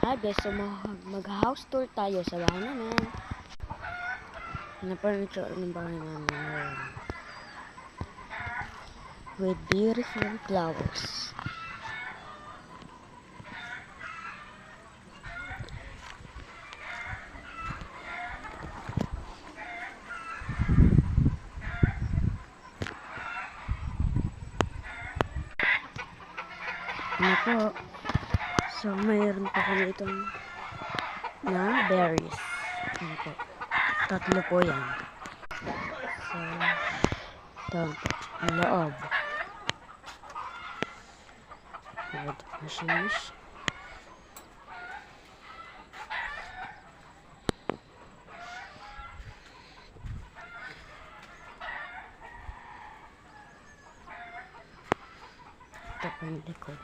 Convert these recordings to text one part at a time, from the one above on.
Hi guys, so mag-house tour tayo sa bahay namin. Na-furniture ng bahay namin ngayon. With beautiful flowers. Ano po? So, mayroon pa kami itong na berries. Ano po? Tatlo po yan. So, ito po. Ang loob. With machines. Ito po yung likod.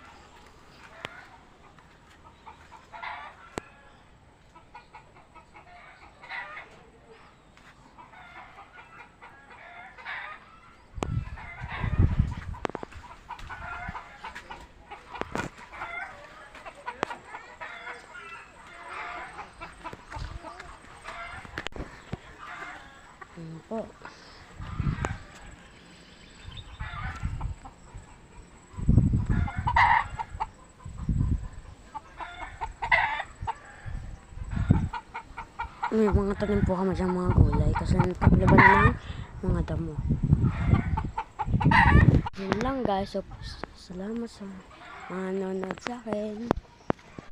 Ano po? May mga tanim po kami dyan mga gulay kasi nataglaban na ng mga damo. Yun lang guys. So, salamat sa mga nanonood sa akin.